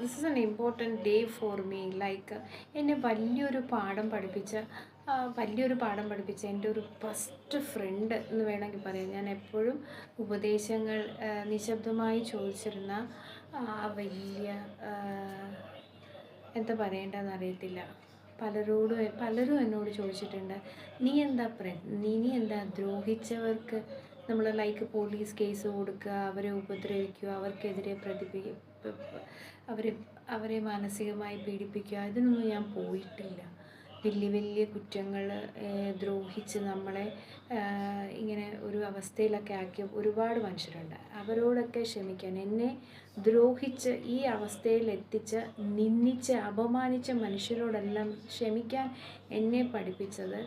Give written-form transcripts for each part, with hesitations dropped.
This is an important day for me. Like എന്നെ വലിയൊരു പാഠം പഠിപ്പിച്ച എൻ്റെ ഒരു ബെസ്റ്റ് ഫ്രണ്ട് എന്ന് വേണമെങ്കിൽ പറയാം. ഞാൻ എപ്പോഴും ഉപദേശങ്ങൾ നിശബ്ദമായി ചോദിച്ചിരുന്ന വലിയ എന്താ പറയേണ്ടതെന്ന് അറിയത്തില്ല. പലരും എന്നോട് ചോദിച്ചിട്ടുണ്ട്, നീ എന്താ ദ്രോഹിച്ചവർക്ക് നമ്മൾ ലൈക്ക് പോലീസ് കേസ് കൊടുക്കുക, അവരെ ഉപദ്രവിക്കുക, അവർക്കെതിരെ അവരെ മാനസികമായി പീഡിപ്പിക്കുക, ഇതിനൊന്നും ഞാൻ പോയിട്ടില്ല. വലിയ കുറ്റങ്ങൾ ദ്രോഹിച്ച് നമ്മളെ ഇങ്ങനെ ഒരു അവസ്ഥയിലൊക്കെ ആക്കിയ ഒരുപാട് മനുഷ്യരുണ്ട്. അവരോടൊക്കെ ക്ഷമിക്കാൻ, എന്നെ ദ്രോഹിച്ച് ഈ അവസ്ഥയിൽ എത്തിച്ച് നിന്ദിച്ച് അപമാനിച്ച മനുഷ്യരോടെല്ലാം ക്ഷമിക്കാൻ എന്നെ പഠിപ്പിച്ചത്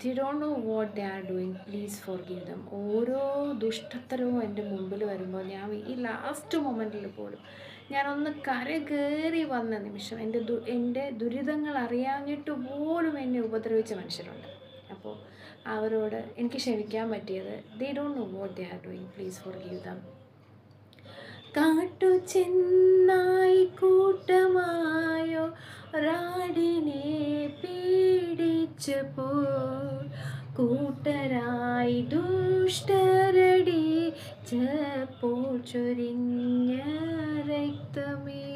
they don't know what they are doing, please forgive them. ഓരോ ദുഷ്ടത്തരവും എൻ്റെ മുമ്പിൽ വരുമ്പോൾ ഞാൻ ഈ ലാസ്റ്റ് മൊമെൻറ്റിൽ പോലും ഞാനൊന്ന് കരകയറി വന്ന നിമിഷം എൻ്റെ ദുരിതങ്ങൾ അറിയാഞ്ഞിട്ട് പോലും എന്നെ ഉപദ്രവിച്ച മനുഷ്യരുണ്ട്. അപ്പോൾ അവരോട് എനിക്ക് ക്ഷമിക്കാൻ പറ്റിയത് they don't know what they are doing, please forgive them. കാട്ടു ചെന്നായി കൂട്ടമായോ റാഡിനെ പീഡിച്ചപ്പോ കൂട്ടരായി ദുഷ്ടരടിച്ചപ്പോൾ ചൊരിഞ്ഞ രക്തമേ,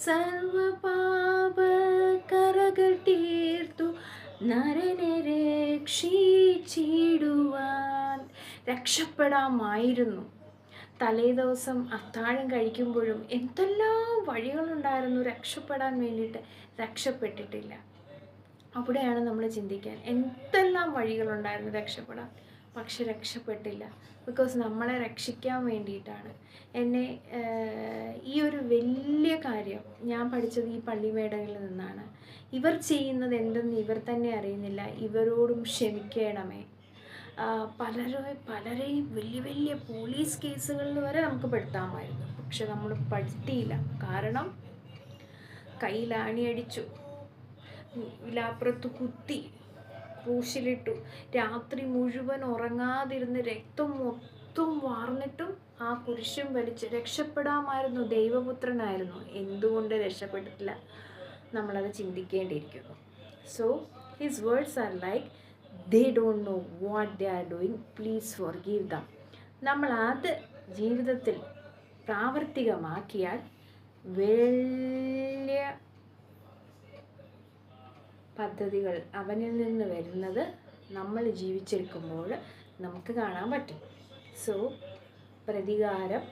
സർവപാപ കറകൾ തീർത്തു നരനെ രക്ഷിച്ചിടുവാൻ. രക്ഷപ്പെടാമായിരുന്നു. തലേദിവസം അത്താഴം കഴിക്കുമ്പോഴും എന്തെല്ലാം വഴികളുണ്ടായിരുന്നു രക്ഷപ്പെടാൻ വേണ്ടിയിട്ട്. രക്ഷപ്പെട്ടിട്ടില്ല. അവിടെയാണ് നമ്മൾ ചിന്തിക്കാൻ, എന്തെല്ലാം വഴികളുണ്ടായിരുന്നു രക്ഷപ്പെടാൻ, പക്ഷെ രക്ഷപ്പെട്ടില്ല. ബിക്കോസ് നമ്മളെ രക്ഷിക്കാൻ വേണ്ടിയിട്ടാണ്. എന്നെ ഈ ഒരു വലിയ കാര്യം ഞാൻ പഠിച്ചത് ഈ പള്ളിമേടകളിൽ നിന്നാണ്. ഇവർ ചെയ്യുന്നത് എന്തെന്ന് ഇവർ തന്നെ അറിയുന്നില്ല, ഇവരോടും ക്ഷമിക്കണമേ. പലരെയും വലിയ പോലീസ് കേസുകളിൽ വരെ നമുക്ക് പെടുത്താമായിരുന്നു, പക്ഷെ നമ്മൾ പെടുത്തിയില്ല. കാരണം കയ്യിൽ ആണിയടിച്ചു, വിലാപ്പുറത്ത് കുത്തി, ക്രൂശിലിട്ടു, രാത്രി മുഴുവൻ ഉറങ്ങാതിരുന്ന് രക്തം മൊത്തം വാർന്നിട്ടും ആ കുരിശും വലിച്ച് രക്ഷപ്പെടാമായിരുന്നു. ദൈവപുത്രനായിരുന്നു. എന്തുകൊണ്ട് രക്ഷപ്പെട്ടിട്ടില്ല? നമ്മളത് ചിന്തിക്കേണ്ടിയിരിക്കുന്നു. So his words are like they don't know what they are doing, please forgive them. നമ്മൾ അത് ജീവിതത്തിൽ പ്രാവർത്തികമാക്കിയാൽ വലിയ പദ്ധതികൾ അവനിൽ നിന്ന് വരുന്നത് നമ്മൾ ജീവിച്ചിരിക്കുമ്പോൾ നമുക്ക് കാണാൻ പറ്റും. സോ പ്രതികാരം